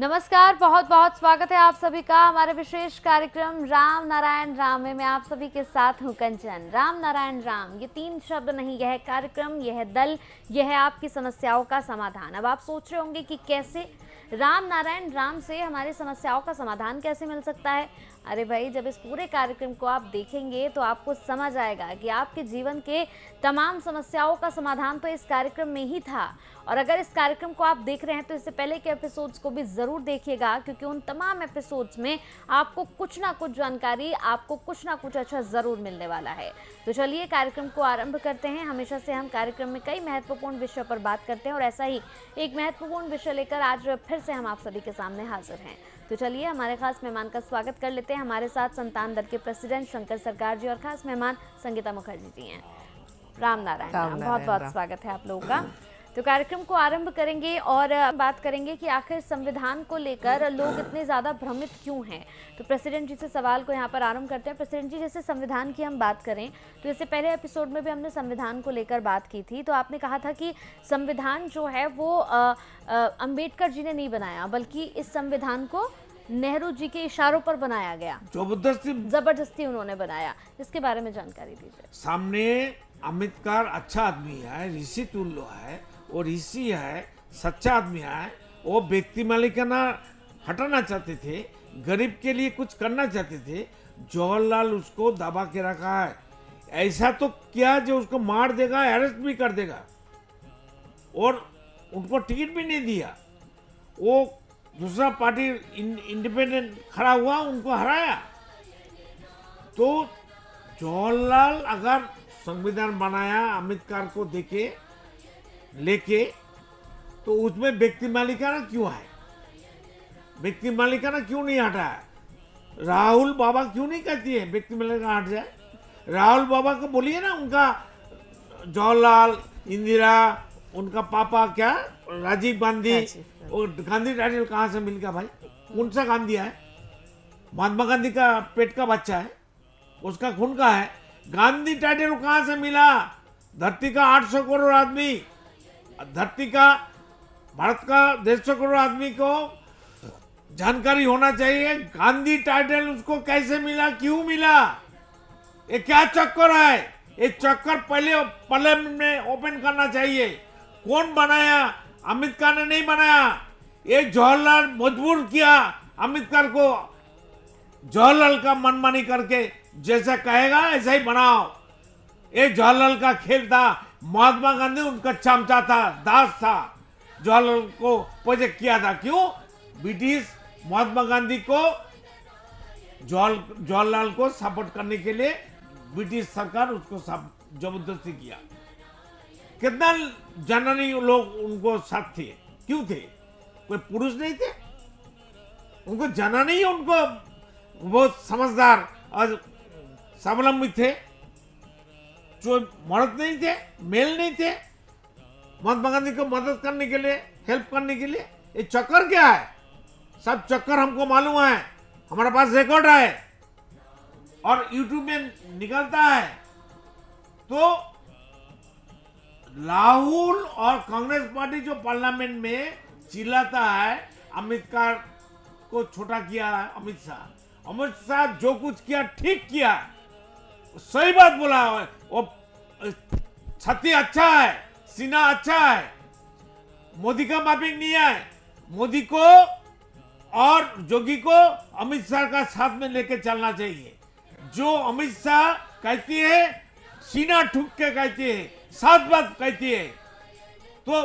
नमस्कार, बहुत बहुत स्वागत है आप सभी का हमारे विशेष कार्यक्रम राम नारायण राम में। मैं आप सभी के साथ हूं कंचन। राम नारायण राम ये तीन शब्द नहीं, यह कार्यक्रम, यह दल, यह है आपकी समस्याओं का समाधान। अब आप सोच रहे होंगे कि कैसे राम नारायण राम से हमारी समस्याओं का समाधान कैसे मिल सकता है। अरे भाई, जब इस पूरे कार्यक्रम को आप देखेंगे तो आपको समझ आएगा कि आपके जीवन के तमाम समस्याओं का समाधान तो इस कार्यक्रम में ही था। और अगर इस कार्यक्रम को आप देख रहे हैं तो इससे पहले के एपिसोड्स को भी ज़रूर देखिएगा, क्योंकि उन तमाम एपिसोड्स में आपको कुछ ना कुछ जानकारी, आपको कुछ ना कुछ अच्छा ज़रूर मिलने वाला है। तो चलिए कार्यक्रम को आरंभ करते हैं। हमेशा से हम कार्यक्रम में कई महत्वपूर्ण विषयों पर बात करते हैं और ऐसा ही एक महत्वपूर्ण विषय लेकर आज फिर से हम आप सभी के सामने हाजिर हैं। तो चलिए हमारे खास मेहमान का स्वागत कर लेते हैं। हमारे साथ संतान दल के प्रेसिडेंट शंकर सरकार जी और खास मेहमान संगीता मुखर्जी जी हैं। राम नारायण राम, बहुत बहुत स्वागत है आप लोगों का। तो कार्यक्रम को आरंभ करेंगे और बात करेंगे कि आखिर संविधान को लेकर लोग इतने ज़्यादा भ्रमित क्यों हैं। तो प्रेसिडेंट जी से सवाल को यहाँ पर आरंभ करते हैं। प्रेसिडेंट जी, जैसे संविधान की हम बात करें तो इससे पहले एपिसोड में भी हमने संविधान को लेकर बात की थी। तो आपने कहा था कि संविधान जो है वो अम्बेडकर जी ने नहीं बनाया, बल्कि इस संविधान को नेहरू जी के इशारों पर बनाया गया, जबरदस्ती उन्होंने बनाया। इसके बारे में जानकारी दीजिए। सामने अम्बेडकर अच्छा आदमी है, ऋषि तुल्य है, वो ऋषि है, सच्चा आदमी है। वो व्यक्ति मालिकाना हटाना चाहते थे, गरीब के लिए कुछ करना चाहते थे। जवाहरलाल उसको दबा के रखा है। ऐसा तो क्या जो उसको मार देगा, अरेस्ट भी कर देगा, और उनको टिकट भी नहीं दिया। वो दूसरा पार्टी इंडिपेंडेंट खड़ा हुआ, उनको हराया। तो जवाहरलाल अगर संविधान बनाया अम्बेडकर को देके लेके, तो उसमें व्यक्ति मालिकाना क्यों है? व्यक्ति मालिकाना क्यों नहीं हटाया? राहुल बाबा क्यों नहीं कहती है व्यक्ति मालिकाना हट जाए? राहुल बाबा को बोलिए ना, उनका जवाहरलाल, इंदिरा, उनका पापा क्या राजीव गांधी, और गांधी टाइटल कहाँ से मिल गया भाई? कौन सा गांधी है? महात्मा गांधी का पेट का बच्चा है, उसका खून का है। गांधी टाइटल कहाँ से मिला? धरती का 800 करोड़ आदमी, धरती का, भारत का 150 करोड़ आदमी को जानकारी होना चाहिए गांधी टाइटल उसको कैसे मिला, क्यों मिला। ये क्या चक्कर है? ये चक्कर पहले पार्लियामेंट में ओपन करना चाहिए। कौन बनाया? अम्बेडकर ने नहीं बनाया। ये जवाहरलाल मजबूर किया अम्बेडकर को। जवाहरलाल का मनमानी करके जैसा कहेगा ऐसा ही बनाओ। ये जवाहरलाल का खेल था। महात्मा गांधी उनका चमचा था, दास था। जवाहरलाल को प्रोजेक्ट किया था। क्यों? ब्रिटिश महात्मा गांधी को, जवाहरलाल को सपोर्ट करने के लिए ब्रिटिश सरकार उसको जबरदस्ती किया। कितना जननी लोग उनको साथ थे। क्यों थे? कोई पुरुष नहीं थे? उनको जाना नहीं, उनको बहुत समझदार और स्वावलंबी थे। जो मर्द नहीं थे, मेल नहीं थे महात्मा गांधी को मदद करने के लिए, हेल्प करने के लिए। ये चक्कर क्या है? सब चक्कर हमको मालूम है, हमारे पास रिकॉर्ड है और यूट्यूब में निकलता है। तो राहुल और कांग्रेस पार्टी जो पार्लियामेंट में चिल्लाता है अम्बेडकर को छोटा किया है अमित शाह जो कुछ किया ठीक किया, सही बात बोला है। वो छाती अच्छा है, सीना अच्छा है। मोदी का माफिक नहीं है। मोदी को और जोगी को अमित शाह का साथ में लेके चलना चाहिए। जो अमित शाह कहती है, सीना ठुक के कहती है, साथ बात कहती है, तो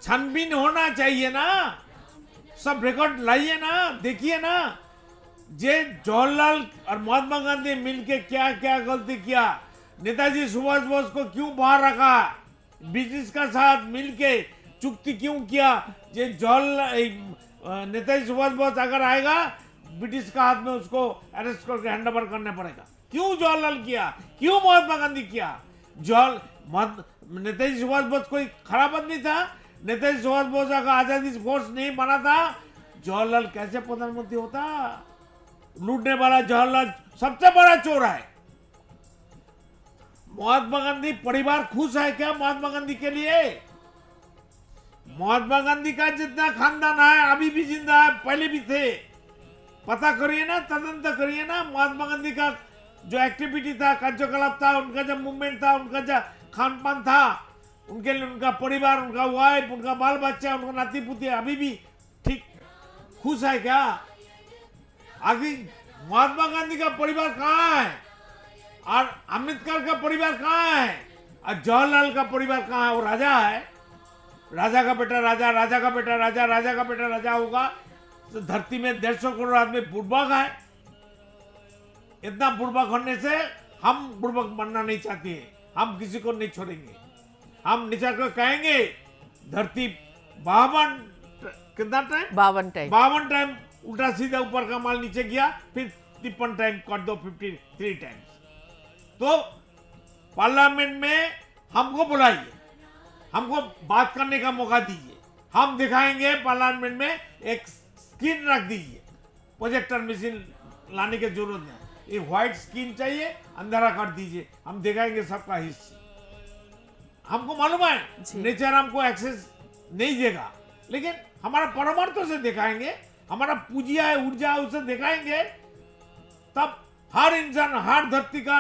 छानबीन होना चाहिए ना। सब रिकॉर्ड लाइए ना, देखिए ना। जे जवाहरलाल और महात्मा गांधी मिलके क्या क्या गलती किया। नेताजी सुभाष बोस को क्यों बाहर रखा? ब्रिटिश का साथ मिलके चुक्ति क्यों किया? जे जवाहरलाल, नेताजी सुभाष बोस अगर आएगा, ब्रिटिश का हाथ में उसको अरेस्ट करके हैंड ओवर करने पड़ेगा। क्यों जवाहरलाल किया? क्यों महात्मा गांधी किया? नेताजी सुभाष बोस कोई खराब आदमी था? नेताजी सुभाष बोस अगर आजादी फोर्स नहीं बना था, जवाहरलाल कैसे प्रधानमंत्री होता? लूटने वाला जवाहरलाल सबसे बड़ा चोर है। महात्मा गांधी परिवार खुश है क्या महात्मा गांधी के लिए? महात्मा गांधी का जितना खानदान है अभी भी जिंदा है, पहले भी थे। पता करिए ना, तदंतर करिए ना, महात्मा गांधी का जो एक्टिविटी था, कार्यकलाप था, उनका जो मूवमेंट था, उनका जो खान पान था, उनके लिए उनका परिवार, उनका वाइफ, उनका बाल बच्चा, उनका नाती पुती अभी भी ठीक खुश है क्या? आगे महात्मा गांधी का परिवार कहाँ है और अम्बेडकर का परिवार कहाँ है और जवाहरलाल का परिवार कहाँ है? वो राजा है, राजा का बेटा राजा, राजा का बेटा राजा, राजा का बेटा राजा होगा तो धरती में 150 करोड़ आदमी बुड़बक है। इतना बुड़बक होने से हम बुड़बक बनना नहीं चाहते हैं, हम किसी को नहीं छोड़ेंगे। हम निचर को कहेंगे धरती 52 कितना टाइम 52 टाइम उल्टा सीधा ऊपर का माल नीचे गया, फिर 53 टाइम कर दो, 53 टाइम्स। तो पार्लियामेंट में हमको बुलाइए, हमको बात करने का मौका दीजिए, हम दिखाएंगे। पार्लियामेंट में एक स्क्रीन रख दीजिए, प्रोजेक्टर मशीन लाने की जरूरत नहीं, एक व्हाइट स्क्रीन चाहिए, अंधेरा कर दीजिए, हम दिखाएंगे सबका हिस्सा। हमको मालूम है नेचर हमको एक्सेस नहीं देगा, लेकिन हमारा परमार्थों से दिखाएंगे, हमारा पूजिया है, ऊर्जा है, उसे दिखाएंगे। तब हर इंसान, हर धरती का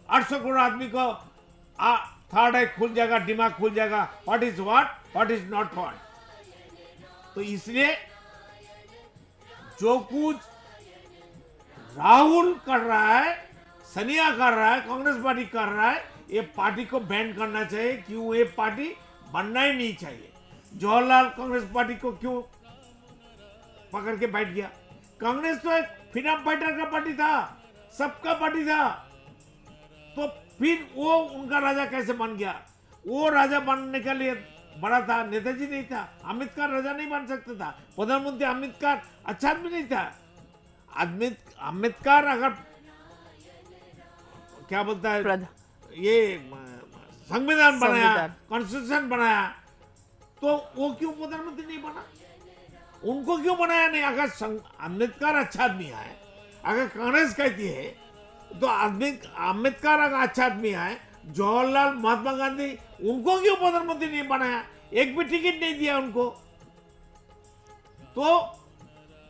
800 करोड़ आदमी को थर्ड आई खुल जाएगा, दिमाग खुल जाएगा, what is what is not what. तो इसलिए जो कुछ राहुल कर रहा है, सनिया कर रहा है, कांग्रेस पार्टी कर रहा है, ये पार्टी को बैन करना चाहिए। क्यों? ये पार्टी बनना ही नहीं चाहिए। जवाहरलाल कांग्रेस पार्टी को क्यों पकड़ के बैठ गया? कांग्रेस तो एक फ्रीडम फाइटर का पार्टी था, सबका पार्टी था, तो फिर वो उनका राजा कैसे बन गया? वो राजा बनने के लिए बड़ा था, नेताजी नहीं था। अम्बेडकर राजा नहीं बन सकता था, प्रधानमंत्री अम्बेडकर अच्छा आदमी नहीं था। अम्बेडकर अगर क्या बोलता है, ये संविधान बनाया, कॉन्स्टिट्यूशन बनाया, तो वो क्यों प्रधानमंत्री नहीं बना? उनको क्यों बनाया नहीं? अगर अम्बेडकर अच्छा आदमी है, अगर कांग्रेस कहती है तो अम्बेडकर अगर अच्छा आदमी है, जवाहरलाल, महात्मा गांधी, उनको क्यों प्रधानमंत्री नहीं बनाया? एक भी टिकट नहीं दिया उनको। तो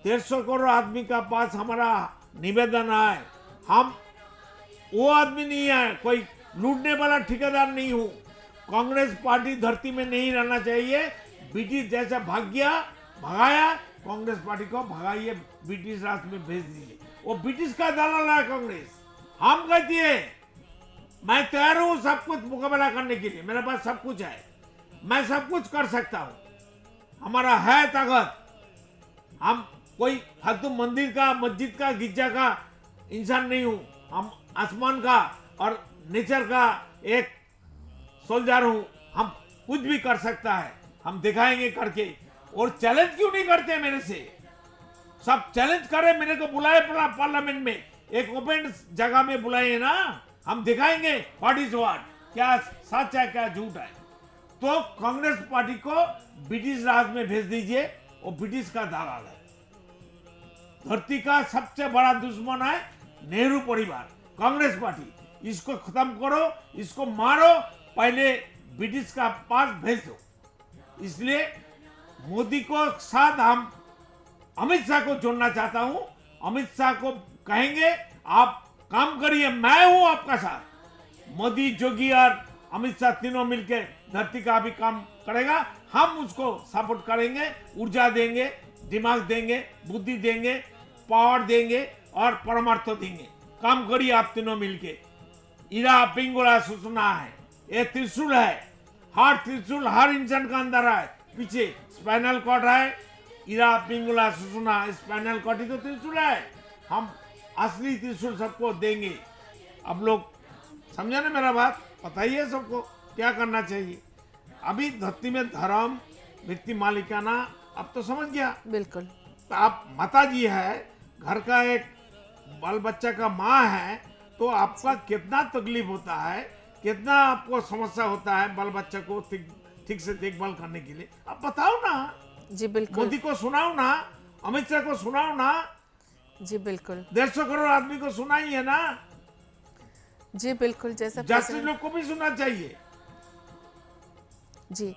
150 करोड़ आदमी का पास हमारा निवेदन है, हम वो आदमी नहीं है, कोई लूटने वाला ठेकेदार नहीं हूं। कांग्रेस पार्टी धरती में नहीं रहना चाहिए। ब्रिटिश जैसा भगाया, कांग्रेस पार्टी को भगाइए, ब्रिटिश राज में भेज दीजिए। वो ब्रिटिश का दलाल है कांग्रेस। हम कहती है मैं तैयार हूं सब कुछ मुकाबला करने के लिए, मेरे पास सब कुछ है, मैं सब कुछ कर सकता हूं, हमारा है ताकत। हम कोई फालतू मंदिर का, मस्जिद का, गिरजा का इंसान नहीं हूं। हम आसमान का और नेचर का एक सोल्जर हूं। हम कुछ भी कर सकता है, हम दिखाएंगे करके। और चैलेंज क्यों नहीं करते मेरे से? सब चैलेंज करे, मेरे को बुलाए पार्लियामेंट में, एक ओपन जगह में बुलाए ना, हम दिखाएंगे व्हाट इज व्हाट, क्या सच है क्या झूठ है। तो कांग्रेस पार्टी को ब्रिटिश राज में भेज दीजिए, वो ब्रिटिश का दलाल है। धरती का सबसे बड़ा दुश्मन है नेहरू परिवार, कांग्रेस पार्टी। इसको खत्म करो, इसको मारो, पहले ब्रिटिश का पास भेज दो। इसलिए मोदी को साथ हम अमित शाह को जोड़ना चाहता हूं। अमित शाह को कहेंगे आप काम करिए, मैं हूं आपका साथ। मोदी, योगी और अमित शाह तीनों मिलकर धरती का भी काम करेगा, हम उसको सपोर्ट करेंगे, ऊर्जा देंगे, दिमाग देंगे, बुद्धि देंगे, पावर देंगे और परमार्थ देंगे। काम करिए आप तीनों मिलके। इरा पिंगुला सुसना है, ये त्रिशूल है। हर त्रिशूल हर इंसान का अंदर है, पीछे स्पाइनल कॉर्ड है। इरा पिंगुला सुसना, स्पाइनल कॉर्ड ही तो त्रिशूल है। हम असली त्रिशूल सबको देंगे। अब लोग समझा ना मेरा बात? बताइए सबको क्या करना चाहिए। अभी धरती में धर्म, व्यक्ति मालिकाना, अब तो समझ गया। बिल्कुल। तो आप माता जी है, घर का एक बाल बच्चा का माँ है, तो आपका कितना तकलीफ होता है, कितना आपको समस्या होता है बाल बच्चा को ठीक से देखभाल करने के लिए। आप बताओ ना जी बिल्कुल। मोदी को सुनाओ ना, अमित शाह को सुनाओ ना, जी बिल्कुल। 150 करोड़ आदमी को सुनाइए ना। जी बिल्कुल। जैसा जस्टिस लोग को भी सुनना चाहिए। जी,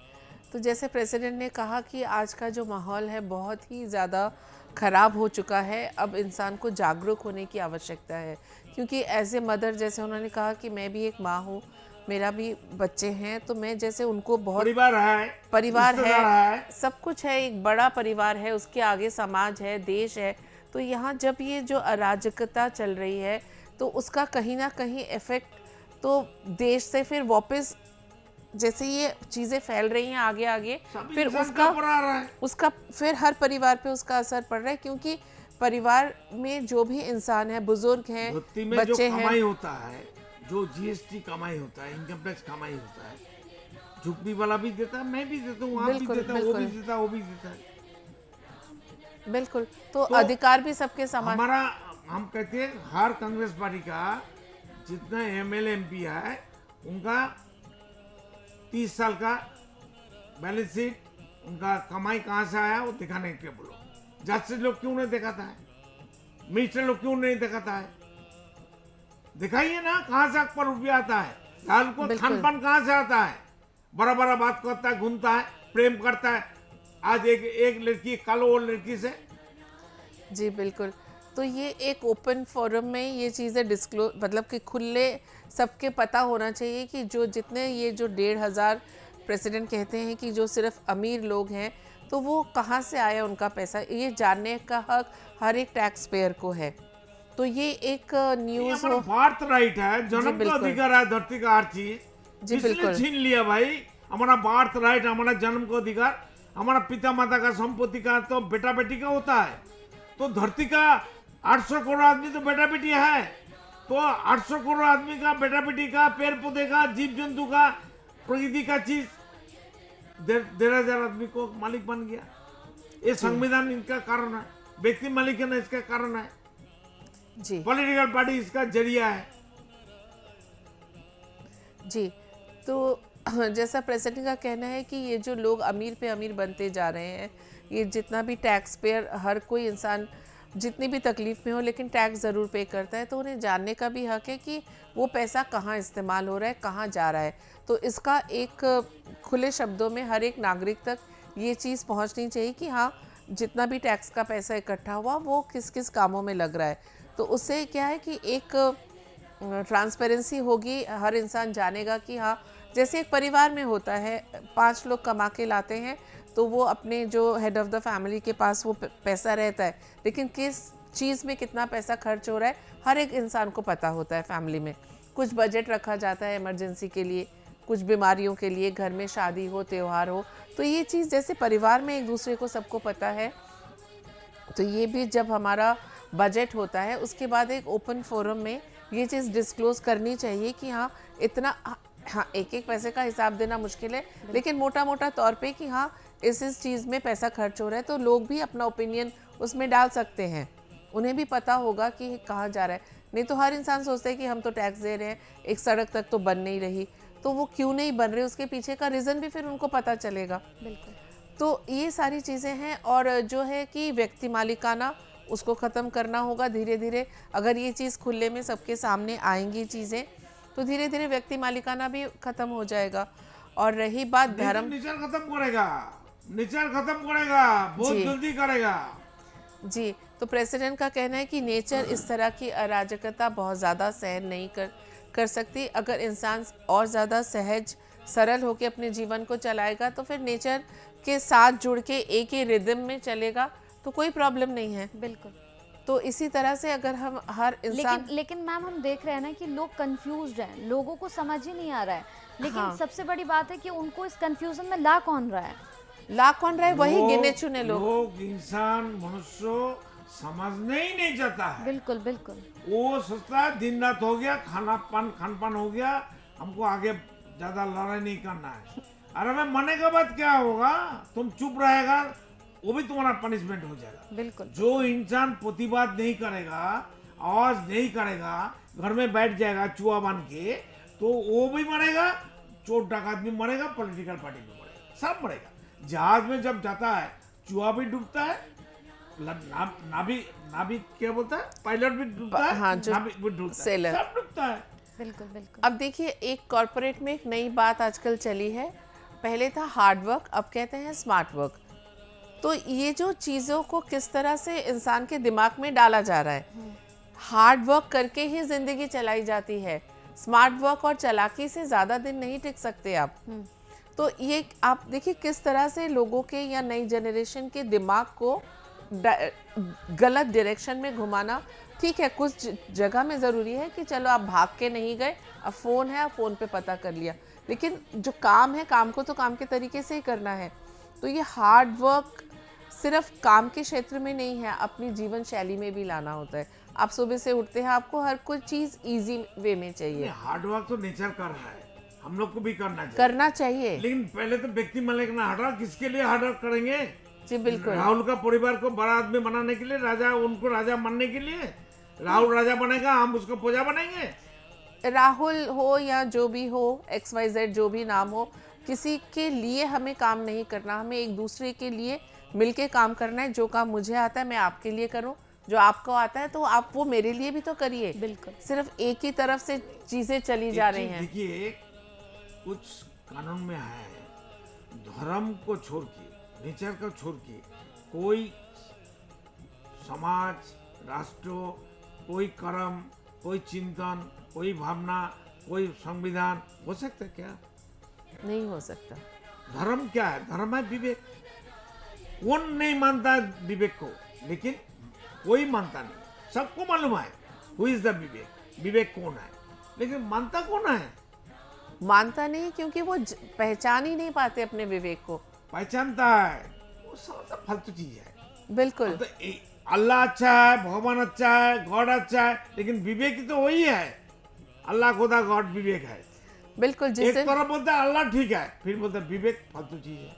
तो जैसे प्रेसिडेंट ने कहा कि आज का जो माहौल है बहुत ही ज़्यादा ख़राब हो चुका है, अब इंसान को जागरूक होने की आवश्यकता है, क्योंकि एज ए मदर जैसे उन्होंने कहा कि मैं भी एक माँ हूँ, मेरा भी बच्चे हैं, तो मैं जैसे उनको बहुत परिवार है, रिश्तेदार है, सब कुछ है, एक बड़ा परिवार है, उसके आगे समाज है, देश है। तो यहाँ जब ये जो अराजकता चल रही है तो उसका कहीं ना कहीं इफेक्ट तो देश से फिर वापस जैसे ये चीज़ें फैल रही हैं आगे आगे, फिर उसका फिर हर परिवार पे उसका असर पड़ रहा है, क्योंकि परिवार में जो भी इंसान है, बुजुर्ग हैं, बच्चे हैं, कमाई होता है, जो जीएसटी कमाई होता है, इनकम टैक्स कमाई होता है, झुग्गी वाला भी देता है, मैं भी देता हूँ, आप भी देता है, वो भी देता है, वो भी देता है। बिल्कुल। तो अधिकार भी सबके समान। हमारा, हम कहते हैं हर कांग्रेस पार्टी का जितना एमएलए एमपी है उनका 30 साल का बैलेंस शीट, उनका कमाई कहाँ से आया वो दिखाने के बोलो। जज लोग क्यों नहीं दिखाता है, मिनिस्टर लोग क्यों नहीं दिखाता है, दिखाइए ना कहाँ से पर रुपया आता है, लाल को खान पान कहाँ से आता है, बड़ा बड़ा बात करता है, घूमता है, प्रेम करता है, आज एक लड़की कल और लड़की से। जी बिल्कुल। तो ये एक ओपन फोरम में ये चीज़ें डिस्क्लोज, मतलब कि खुले सबके पता होना चाहिए कि जो जितने ये जो 1,500 प्रेसिडेंट कहते हैं कि जो सिर्फ अमीर लोग हैं, तो वो कहाँ से आया उनका पैसा, ये जानने का हक हर एक टैक्स पेयर को है। तो ये एक न्यूज़ हो, बार्थ राइट है, जन्म का अधिकार है, धरती का हर चीज जी बिल्कुल छीन लिया भाई। हमारा बार्थ राइट, हमारा जन्म का अधिकार, हमारा पिता माता का संपत्ति का तो बेटा बेटी का होता है। तो धरती का 800 करोड़ आदमी तो बेटा बेटी है, तो 800 करोड़ आदमी का बेटा बेटी का, पेड़ पौधे का, जीव जंतु का, प्रकृति का चीज 1,500 आदमी को मालिक बन गया। ये संविधान इनका कारण है, व्यक्ति मालिक है ना, इसका कारण है जी, पॉलिटिकल पार्टी इसका जरिया है जी। तो जैसा प्रेसिडेंट का कहना है कि ये जो लोग अमीर पे अमीर बनते जा रहे हैं, ये जितना भी टैक्स पेयर, हर कोई इंसान जितनी भी तकलीफ में हो लेकिन टैक्स ज़रूर पे करता है, तो उन्हें जानने का भी हक है कि वो पैसा कहाँ इस्तेमाल हो रहा है, कहाँ जा रहा है। तो इसका एक खुले शब्दों में हर एक नागरिक तक ये चीज़ पहुँचनी चाहिए कि हाँ, जितना भी टैक्स का पैसा इकट्ठा हुआ वो किस किस कामों में लग रहा है। तो उससे क्या है कि एक ट्रांसपेरेंसी होगी, हर इंसान जानेगा कि हाँ, जैसे एक परिवार में होता है, 5 लोग कमा के लाते हैं, तो वो अपने जो हेड ऑफ़ द फैमिली के पास वो पैसा रहता है, लेकिन किस चीज़ में कितना पैसा खर्च हो रहा है हर एक इंसान को पता होता है। फैमिली में कुछ बजट रखा जाता है इमरजेंसी के लिए, कुछ बीमारियों के लिए, घर में शादी हो, त्यौहार हो, तो ये चीज़ जैसे परिवार में एक दूसरे को सबको पता है, तो ये भी जब हमारा बजट होता है उसके बाद एक ओपन फोरम में ये चीज़ डिस्क्लोज करनी चाहिए कि हाँ, इतना, हाँ, एक एक पैसे का हिसाब देना मुश्किल है, लेकिन मोटा मोटा तौर पे कि हाँ, इस चीज़ में पैसा खर्च हो रहा है, तो लोग भी अपना ओपिनियन उसमें डाल सकते हैं, उन्हें भी पता होगा कि कहाँ जा रहा है। नहीं तो हर इंसान सोचता है कि हम तो टैक्स दे रहे हैं, एक सड़क तक तो बन नहीं रही, तो वो क्यों नहीं बन रही, उसके पीछे का रीज़न भी फिर उनको पता चलेगा। बिल्कुल। तो ये सारी चीज़ें हैं, और जो है कि व्यक्ति मालिकाना उसको ख़त्म करना होगा धीरे धीरे। अगर ये चीज़ खुले में सबके सामने आएंगी चीज़ें, तो धीरे धीरे व्यक्ति मालिकाना भी ख़त्म हो जाएगा। और रही बात धर्म, नेचर खत्म करेगा, नेचर खत्म करेगा, बहुत जल्दी करेगा जी। तो प्रेसिडेंट का कहना है कि नेचर इस तरह की अराजकता बहुत ज़्यादा सहन नहीं कर सकती। अगर इंसान और ज़्यादा सहज सरल होकर अपने जीवन को चलाएगा तो फिर नेचर के साथ जुड़ के एक ही रिदम में चलेगा तो कोई प्रॉब्लम नहीं है। बिल्कुल। तो इसी तरह से अगर हम हर इंसान, लेकिन मैम हम देख रहे हैं ना कि लोग कंफ्यूज्ड हैं, लोगों को समझ ही नहीं आ रहा है, लेकिन हाँ, सबसे बड़ी बात है कि उनको इस कंफ्यूजन में ला कौन रहा है, वही गिने चुने लोग इंसान मनुष्य समझने ही नहीं चाहता है। बिल्कुल बिल्कुल। वो सोचता है दिन रात हो गया, खान पान हो गया, हमको आगे ज्यादा लड़ाई नहीं करना है। अरे मैं मरने के बाद क्या होगा, तुम चुप रहेगा, वो भी तुम्हारा पनिशमेंट हो जाएगा। बिल्कुल। जो इंसान प्रतिवाद नहीं करेगा, आवाज नहीं करेगा, घर में बैठ जाएगा चूहा बन के, तो वो भी मरेगा, चोर डाकत भी मरेगा, पॉलिटिकल पार्टी भी मरेगा, सब मरेगा। जहाज में जब जाता है चूहा भी डूबता है, नाभी क्या बोलता है, पायलट भी डूबता है, हाँ, नाभी भी डूबता है, सेलर, सब डूबता है। बिल्कुल बिल्कुल। अब देखिए, एक कॉर्पोरेट में एक नई बात आजकल चली है, पहले था हार्ड वर्क, अब कहते हैं स्मार्ट वर्क। तो ये जो चीज़ों को किस तरह से इंसान के दिमाग में डाला जा रहा है, हार्ड वर्क करके ही ज़िंदगी चलाई जाती है, स्मार्ट वर्क और चालाकी से ज़्यादा दिन नहीं टिक सकते आप। तो ये आप देखिए किस तरह से लोगों के या नई जनरेशन के दिमाग को गलत डायरेक्शन में घुमाना। ठीक है, कुछ जगह में ज़रूरी है कि चलो आप भाग के नहीं गए, अब फ़ोन है, अब फ़ोन पे पता कर लिया, लेकिन जो काम है, काम को तो काम के तरीके से ही करना है। तो ये हार्ड वर्क सिर्फ काम के क्षेत्र में नहीं है, अपनी जीवन शैली में भी लाना होता है। आप सुबह से उठते हैं, आपको हर कोई चीज़ इजी वे में चाहिए। हार्ड वर्क तो नेचर कर रहा है, हम लोग को भी करना चाहिए। लेकिन पहले तो व्यक्ति मालिकाना हटा, किसके लिए हार्ड वर्क करेंगे? जी बिल्कुल। राहुल का परिवार को बड़ा आदमी बनाने के लिए, राजा, उनको राजा बनने के लिए राहुल राजा बनेगा, हम उसको प्रजा बनेंगे। राहुल हो या जो भी हो, XYZ जो भी नाम हो, किसी के लिए हमें काम नहीं करना, हमें एक दूसरे के लिए मिलके काम करना है। जो काम मुझे आता है मैं आपके लिए करूं, जो आपको आता है तो आप वो मेरे लिए भी तो करिए। बिल्कुल। सिर्फ एक ही तरफ से चीजें चली जा रही हैं। देखिए, कुछ कानून में है, धर्म को छोड़ के, नेचर को छोड़ के कोई समाज, राष्ट्र, कोई कर्म, कोई चिंतन, कोई भावना, कोई संविधान हो सकता है क्या? नहीं हो सकता। धर्म क्या है? धर्म है विवेक। कौन नहीं मानता है विवेक को? लेकिन कोई मानता नहीं, सबको मालूम है हु इज द विवेक, विवेक कौन है, लेकिन मानता कौन है? मानता नहीं, क्योंकि वो पहचान ही नहीं पाते अपने विवेक को। पहचानता है, वो सब फालतू चीज है। बिल्कुल। तो अल्लाह अच्छा है, भगवान अच्छा है, गॉड अच्छा है, लेकिन विवेक तो वही है। अल्लाह, खुदा, गॉड विवेक है। बिल्कुल। एक तरफ बोलता है अल्लाह ठीक है, फिर बोलता है विवेक फालतू चीज है।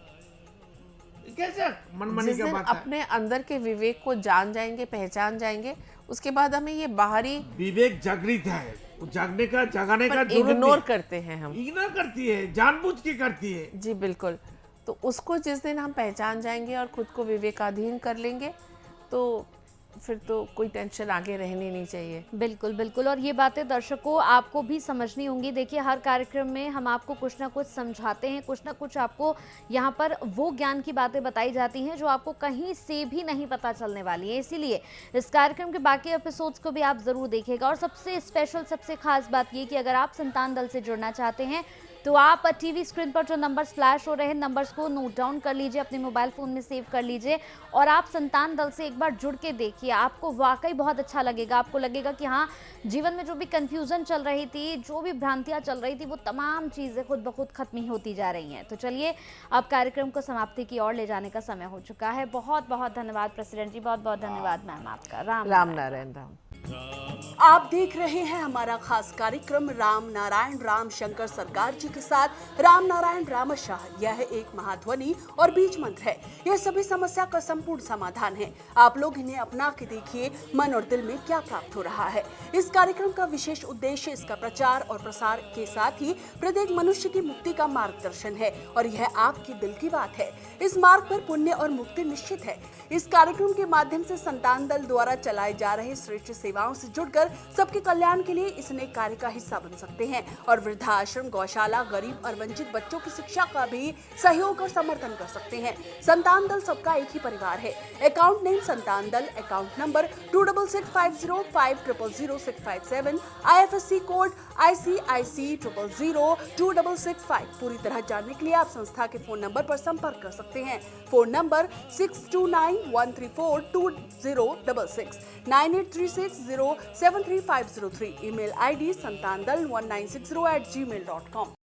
कैसे मनमानी जिस का दिन बात है? अपने अंदर के विवेक को जान जाएंगे, पहचान जाएंगे, उसके बाद हमें ये बाहरी विवेक जागृत है, वो जगाने का जरूरत इग्नोर करते हैं हम। इग्नोर करती है, जानबूझ के करती है। जी बिल्कुल। तो उसको जिस दिन हम पहचान जाएंगे और खुद को विवेकाधीन कर लेंगे, तो फिर तो कोई टेंशन आगे रहनी नहीं चाहिए। बिल्कुल बिल्कुल। और ये बातें दर्शकों आपको भी समझनी होंगी। देखिए, हर कार्यक्रम में हम आपको कुछ ना कुछ समझाते हैं, कुछ ना कुछ आपको यहाँ पर वो ज्ञान की बातें बताई जाती हैं जो आपको कहीं से भी नहीं पता चलने वाली है। इसीलिए इस कार्यक्रम के बाकी एपिसोड्स को भी आप ज़रूर देखिएगा। और सबसे स्पेशल, सबसे खास बात ये कि अगर आप संतान दल से जुड़ना चाहते हैं तो आप टीवी स्क्रीन पर जो नंबर्स फ्लैश हो रहे हैं, नंबर्स को नोट डाउन कर लीजिए, अपने मोबाइल फ़ोन में सेव कर लीजिए और आप संतान दल से एक बार जुड़ के देखिए। आपको वाकई बहुत अच्छा लगेगा। आपको लगेगा कि हाँ, जीवन में जो भी कन्फ्यूज़न चल रही थी, जो भी भ्रांतियाँ चल रही थी, वो तमाम चीज़ें खुद ब खुद खत्म ही होती जा रही हैं। तो चलिए, अब कार्यक्रम को समाप्ति की ओर ले जाने का समय हो चुका है। बहुत बहुत धन्यवाद प्रेसिडेंट जी, बहुत बहुत धन्यवाद मैम आपका। राम नारायण राम। आप देख रहे हैं हमारा खास कार्यक्रम राम नारायण राम शंकर सरकार जी के साथ राम नारायण रामशाह। यह एक महाध्वनि और बीज मंत्र है। यह सभी समस्या का संपूर्ण समाधान है। आप लोग इन्हें अपना के देखिए, मन और दिल में क्या प्राप्त हो रहा है। इस कार्यक्रम का विशेष उद्देश्य इसका प्रचार और प्रसार के साथ ही प्रत्येक मनुष्य की मुक्ति का मार्गदर्शन है और यह आपके दिल की बात है। इस मार्ग पर पुण्य और मुक्ति निश्चित है। इस कार्यक्रम के माध्यम से संतान दल द्वारा चलाए जा रहे श्रेष्ठ सेवाओं से जुड़कर सबके कल्याण के लिए इस नेक कार्य का हिस्सा बन सकते हैं और वृद्धाश्रम, गौशाला, गरीब और वंचित बच्चों की शिक्षा का भी सहयोग और समर्थन कर सकते हैं। संतान दल सबका एक ही परिवार है। अकाउंट नेम संतान दल, account number 266505000657, IFSC code ICIC 000265। पूरी तरह जानने के लिए आप संस्था के फोन नंबर पर संपर्क कर सकते हैं। Phone number 6291342066, 9836073503। Email ID santandal1960@gmail.com।